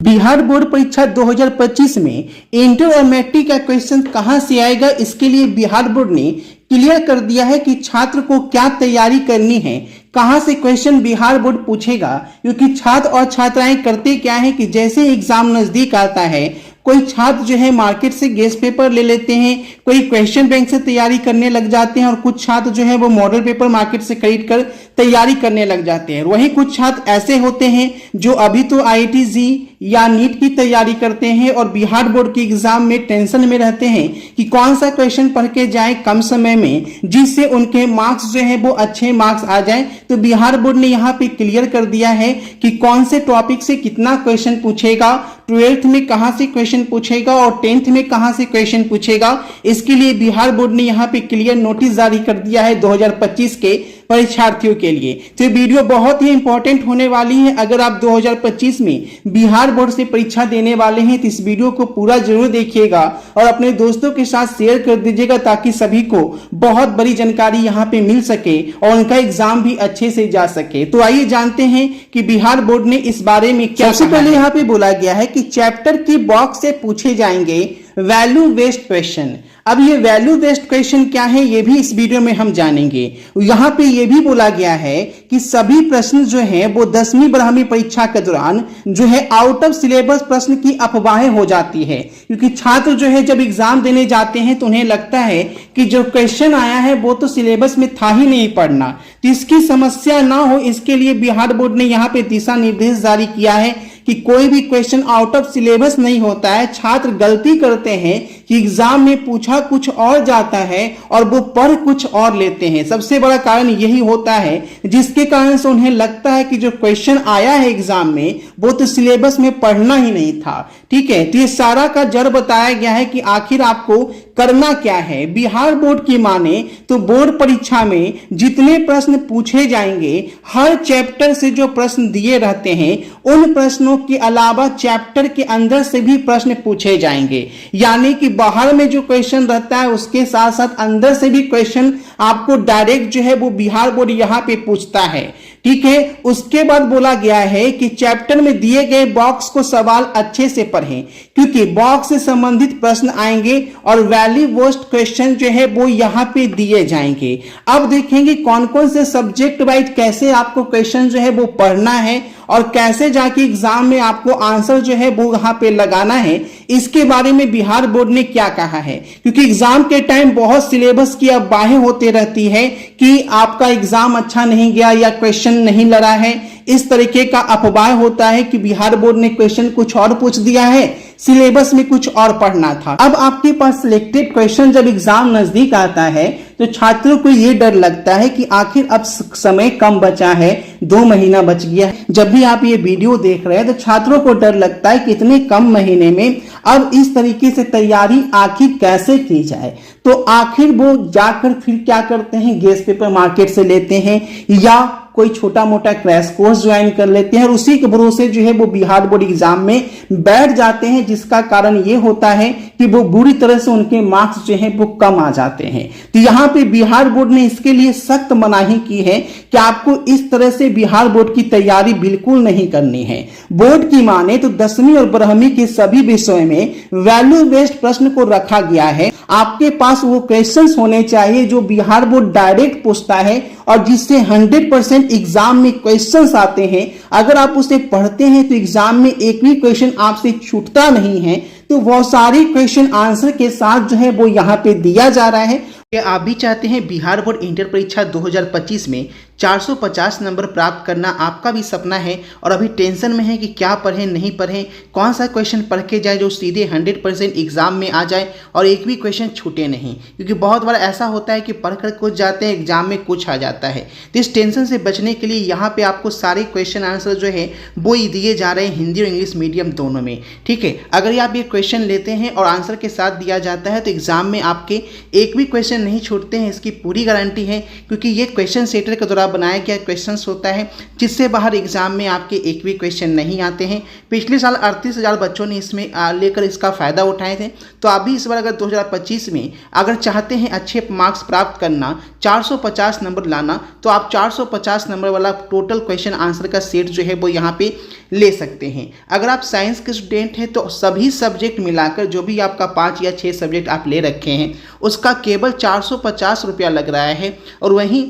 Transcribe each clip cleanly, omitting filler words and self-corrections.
Bihar board परीक्षा 2025 में inter और मैट्रिक का क्वेश्चन कहां से आएगा, इसके लिए बिहार बोर्ड ने क्लियर कर दिया है कि छात्र को क्या तैयारी करनी है, कहां से क्वेश्चन बिहार बोर्ड पूछेगा। क्योंकि छात्र और छात्राएं करते क्या है कि जैसे एग्जाम नजदीक आता है, कोई छात्र जो है मार्केट से गेस्ट पेपर ले लेते हैं, कोई क्वेश्चन बैंक से तैयारी करने लग जाते हैं और कुछ छात्र जो है वो मॉडल पेपर मार्केट से खरीद कर तैयारी करने लग जाते हैं। वहीं कुछ छात्र ऐसे होते हैं जो अभी तो IIT-JEE या नीट की तैयारी करते हैं और बिहार बोर्ड के एग्जाम में टेंशन में रहते हैं कि कौन सा क्वेश्चन पढ़ के जाए कम समय में, जिससे उनके मार्क्स जो है वो अच्छे मार्क्स आ जाए। तो बिहार बोर्ड ने यहाँ पे क्लियर कर दिया है कि कौन से टॉपिक से कितना क्वेश्चन पूछेगा, 12th में कहां से क्वेश्चन पूछेगा और 10th में कहां से क्वेश्चन पूछेगा। इसके लिए बिहार बोर्ड ने यहाँ पे क्लियर नोटिस जारी कर दिया है 2025 के परीक्षार्थियों के लिए। तो ये वीडियो बहुत ही इंपॉर्टेंट होने वाली है। अगर आप 2025 में बिहार बोर्ड से परीक्षा देने वाले हैं तो इस वीडियो को पूरा जरूर देखिएगा और अपने दोस्तों के साथ शेयर कर दीजिएगा ताकि सभी को बहुत बड़ी जानकारी यहाँ पे मिल सके और उनका एग्जाम भी अच्छे से जा सके। तो आइए जानते हैं कि बिहार बोर्ड ने इस बारे में क्या। सबसे पहले यहाँ पे बोला गया है कि चैप्टर की बॉक्स से पूछे जाएंगे वैल्यू बेस्ड क्वेश्चन। अब ये वैल्यू बेस्ड क्वेश्चन क्या है ये भी इस वीडियो में हम जानेंगे। यहाँ पे ये भी बोला गया है कि सभी प्रश्न जो हैं वो 10वीं 12वीं परीक्षा के दौरान जो है आउट ऑफ सिलेबस प्रश्न की अफवाहें हो जाती है। क्योंकि छात्र जो है जब एग्जाम देने जाते हैं तो उन्हें लगता है कि जो क्वेश्चन आया है वो तो सिलेबस में था ही नहीं पढ़ना। तो इसकी समस्या ना हो इसके लिए बिहार बोर्ड ने यहाँ पे दिशा निर्देश जारी किया है कि कोई भी क्वेश्चन आउट ऑफ सिलेबस नहीं होता है। छात्र गलती करते हैं कि एग्जाम में पूछा कुछ और जाता है और वो पढ़ कुछ और लेते हैं। सबसे बड़ा कारण यही होता है जिसके कारण से उन्हें लगता है कि जो क्वेश्चन आया है एग्जाम में वो तो सिलेबस में पढ़ना ही नहीं था। ठीक है, तो ये सारा का जड़ बताया गया है कि आखिर आपको करना क्या है। बिहार बोर्ड की माने तो बोर्ड परीक्षा में जितने प्रश्न पूछे जाएंगे, हर चैप्टर से जो प्रश्न दिए रहते हैं उन प्रश्नों के अलावा चैप्टर के अंदर से भी प्रश्न पूछे जाएंगे। यानी कि बाहर में जो क्वेश्चन रहता है उसके साथ साथ अंदर से भी क्वेश्चन आपको डायरेक्ट जो है वो बिहार बोर्ड यहाँ पे पूछता है। ठीक है, उसके बाद बोला गया है कि चैप्टर में दिए गए बॉक्स को सवाल अच्छे से पढ़ें क्योंकि बॉक्स से संबंधित प्रश्न आएंगे और वैल्यू बेस्ड क्वेश्चन जो है वो यहाँ पे दिए जाएंगे। अब देखेंगे कौन कौन से सब्जेक्ट वाइज कैसे आपको क्वेश्चन जो है वो पढ़ना है और कैसे जाके एग्जाम में आपको आंसर जो है वो यहाँ पे लगाना है। इसके बारे में बिहार बोर्ड ने क्या कहा है, क्योंकि एग्जाम के टाइम बहुत सिलेबस की अफवाहें होती रहती है कि आपका एग्जाम अच्छा नहीं गया या क्वेश्चन नहीं लड़ा है। इस तरीके का अफवाह होता है कि बिहार बोर्ड ने क्वेश्चन कुछ और पूछ दिया है, सिलेबस में कुछ और पढ़ना था। अब आपके पास सिलेक्टेड क्वेश्चन जब एग्जाम नजदीक आता है तो छात्रों को यह डर लगता है कि आखिर अब समय कम बचा है, 2 महीना बच गया है। जब भी आप ये वीडियो देख रहे हैं तो छात्रों को डर लगता है कि इतने कम महीने में अब इस तरीके से तैयारी आखिर कैसे की जाए। तो आखिर वो जाकर फिर क्या करते हैं, गेस्ट पेपर मार्केट से लेते हैं या कोई छोटा मोटा क्रैश कोर्स ज्वाइन कर लेते हैं और उसी के भरोसे जो है वो बिहार बोर्ड एग्जाम में बैठ जाते हैं, जिसका कारण ये होता है कि वो बुरी तरह से उनके मार्क्स जो है वो कम आ जाते हैं। तो यहाँ पे बिहार बोर्ड ने इसके लिए सख्त मनाही की है कि आपको इस तरह से बिहार बोर्ड की तैयारी बिल्कुल नहीं करनी है। बोर्ड की माने तो 10वीं और 12वीं के सभी विषयों में वैल्यू बेस्ड प्रश्न को रखा गया है। आपके पास वो क्वेश्चंस होने चाहिए जो बिहार बोर्ड डायरेक्ट पूछता है और जिससे 100% एग्जाम में क्वेश्चंस आते हैं। अगर आप उसे पढ़ते हैं तो एग्जाम में एक भी क्वेश्चन आपसे छूटता नहीं है। तो वो सारी क्वेश्चन आंसर के साथ जो है वो यहाँ पे दिया जा रहा है। क्या आप भी चाहते हैं बिहार बोर्ड इंटर परीक्षा 2025 में 450 नंबर प्राप्त करना आपका भी सपना है और अभी टेंशन में है कि क्या पढ़ें नहीं पढ़ें, कौन सा क्वेश्चन पढ़ के जाए जो सीधे 100% एग्जाम में आ जाए और एक भी क्वेश्चन छूटे नहीं। क्योंकि बहुत बार ऐसा होता है कि पढ़कर कुछ जाते हैं, एग्जाम में कुछ आ जाता है। तो इस टेंशन से बचने के लिए यहाँ पे आपको सारे क्वेश्चन आंसर जो है वो ही दिए जा रहे हैं हिंदी और इंग्लिश मीडियम दोनों में। ठीक है, अगर आप ये क्वेश्चन लेते हैं और आंसर के साथ दिया जाता है तो एग्जाम में आपके एक भी क्वेश्चन नहीं छूटते हैं, इसकी पूरी गारंटी है। क्योंकि ये क्वेश्चन सेटर के द्वारा बनाया गया क्वेश्चंस होता है, जिससे बाहर एग्जाम में आपके एक भी क्वेश्चन नहीं आते हैं। पिछले साल 38,000 बच्चों ने इसमें लेकर इसका फ़ायदा उठाए थे। तो आप भी इस बार अगर 2025 में अगर चाहते हैं अच्छे मार्क्स प्राप्त करना, 450 नंबर लाना, तो आप 450 नंबर वाला टोटल क्वेश्चन आंसर का सेट जो है वो यहाँ पे ले सकते हैं। अगर आप साइंस के स्टूडेंट हैं तो सभी सब्जेक्ट मिलाकर जो भी आपका 5 या 6 सब्जेक्ट आप ले रखे हैं उसका केवल 450 रुपया लग रहा है। और वहीं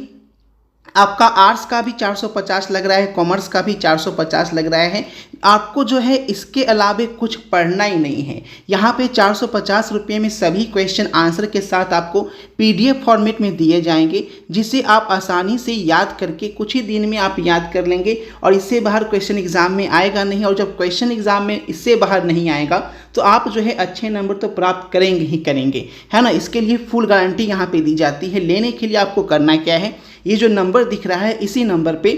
आपका आर्ट्स का भी 450 लग रहा है, कॉमर्स का भी 450 लग रहा है। आपको जो है इसके अलावे कुछ पढ़ना ही नहीं है। यहाँ पे 450 रुपये में सभी क्वेश्चन आंसर के साथ आपको PDF फॉर्मेट में दिए जाएंगे, जिसे आप आसानी से याद करके कुछ ही दिन में आप याद कर लेंगे और इससे बाहर क्वेश्चन एग्जाम में आएगा नहीं। और जब क्वेश्चन एग्जाम में इससे बाहर नहीं आएगा तो आप जो है अच्छे नंबर तो प्राप्त करेंगे ही करेंगे, है ना। इसके लिए फुल गारंटी यहाँ पे दी जाती है। लेने के लिए आपको करना क्या है, ये जो नंबर दिख रहा है इसी नंबर पे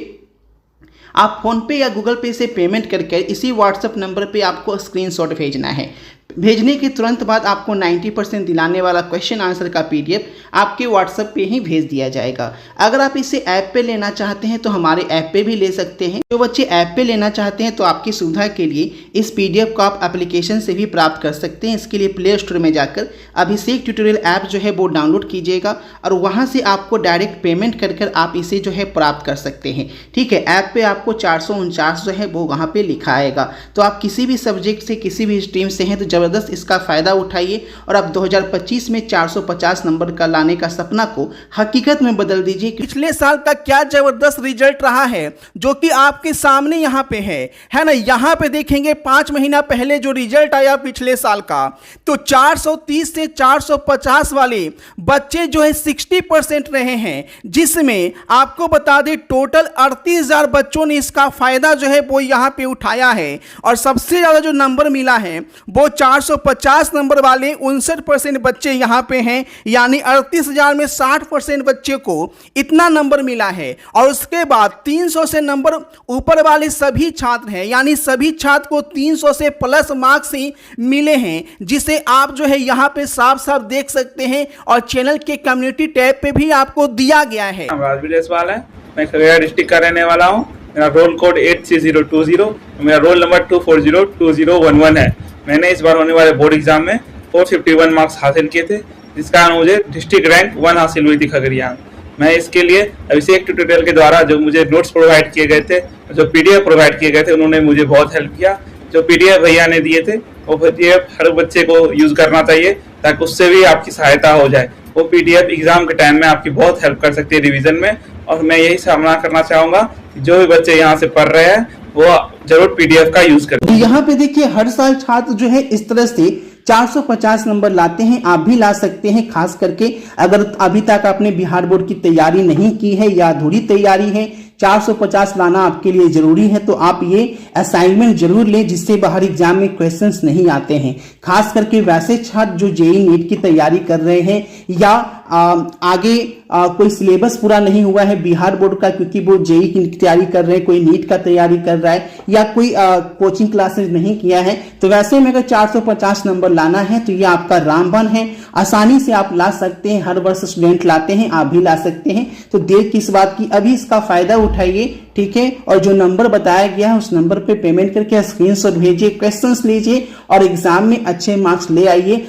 आप फ़ोनपे या गूगल पे से पेमेंट करके इसी व्हाट्सएप नंबर पे आपको स्क्रीनशॉट भेजना है। भेजने के तुरंत बाद आपको 90% दिलाने वाला क्वेश्चन आंसर का PDF आपके व्हाट्सएप पे ही भेज दिया जाएगा। अगर आप इसे ऐप पे लेना चाहते हैं तो हमारे ऐप पे भी ले सकते हैं। जो बच्चे ऐप पे लेना चाहते हैं तो आपकी सुविधा के लिए इस PDF को आप एप्लीकेशन से भी प्राप्त कर सकते हैं। इसके लिए प्ले स्टोर में जाकर अभिषेक ट्यूटोरियल ऐप जो है वो डाउनलोड कीजिएगा और वहाँ से आपको डायरेक्ट पेमेंट कर आप इसे जो है प्राप्त कर सकते हैं। ठीक है, ऐप पे आपको 449 जो है वो वहाँ पे लिखा आएगा। तो आप किसी भी सब्जेक्ट से किसी भी स्ट्रीम से हैं तो जबरदस्त इसका फायदा उठाइए और आप 2025 में 450 नंबर का लाने का सपना को हकीकत में बदल दीजिए। पिछले साल का क्या जबरदस्त रिजल्ट रहा है जो कि आपके सामने यहाँ पे है ना। यहाँ पे देखेंगे 5 महीना पहले जो रिजल्ट आया पिछले साल का, तो 430 से 450 वाले बच्चे जो है 60% रहे हैं, जिसमें आपको बता दें टोटल 38,000 बच्चों ने इसका फायदा जो है वो यहाँ पे उठाया है। और सबसे ज़्यादा जो नंबर मिला है वो 450 नंबर वाले 59% बच्चे यहाँ पे हैं, यानी 38,000 में 60% बच्चे को इतना नंबर मिला है। और उसके बाद 300 से नंबर ऊपर वाले सभी छात्र हैं, यानी सभी छात्र को 300 से प्लस मार्क्स ही मिले हैं, जिसे आप जो है यहाँ पे साफ साफ देख सकते हैं। और चैनल के कम्युनिटी टैब पे भी आपको दिया गया है। राजवीर जायसवाल है, मैं खगड़िया डिस्ट्रिक्ट का रहने वाला हूँ। मेरा रोल कोड 83020, मेरा रोल नंबर 2402011 है। मैंने इस बार होने वाले बोर्ड एग्जाम में 451 मार्क्स हासिल किए थे, जिस कारण मुझे डिस्ट्रिक्ट रैंक 1 हासिल हुई थी खगड़िया। मैं इसके लिए अभिषेक ट्यूटोरियल के द्वारा जो मुझे नोट्स प्रोवाइड किए गए थे, जो PDF प्रोवाइड किए गए थे, उन्होंने मुझे बहुत हेल्प किया। जो PDF भैया ने दिए थे वो PDF हर बच्चे को यूज करना चाहिए ताकि उससे भी आपकी सहायता हो जाए। वो PDF एग्जाम के टाइम में आपकी बहुत हेल्प कर सकती है रिवीजन में। और मैं यही सामना करना चाहूँगा कि जो भी बच्चे यहाँ से पढ़ रहे हैं वो जरूर PDF का यूज करें। यहाँ पे देखिए हर साल छात्र जो है इस तरह से 450 नंबर लाते हैं। आप भी ला सकते हैं, खास करके अगर अभी तक आपने बिहार बोर्ड की तैयारी नहीं की है या अधूरी तैयारी है। 450 लाना आपके लिए जरूरी है, तो आप ये असाइनमेंट जरूर लें, जिससे बाहर एग्जाम में क्वेश्चंस नहीं आते हैं। खास करके वैसे छात्र जो JEE नीट की तैयारी कर रहे हैं या आगे कोई सिलेबस पूरा नहीं हुआ है बिहार बोर्ड का, क्योंकि वो JEE की तैयारी कर रहे हैं, कोई नीट का तैयारी कर रहा है या कोई कोचिंग क्लासेस नहीं किया है, तो वैसे में अगर 450 नंबर लाना है तो ये आपका रामबाण है। आसानी से आप ला सकते हैं, हर वर्ष स्टूडेंट लाते हैं, आप भी ला सकते हैं। तो देर किस बात की, अभी इसका फायदा उठाइए, ठीक है। और जो नंबर बताया गया है उस नंबर पे पेमेंट करके स्क्रीनशॉट भेजिए, क्वेश्चंस लीजिए और एग्जाम में अच्छे मार्क्स ले आइए।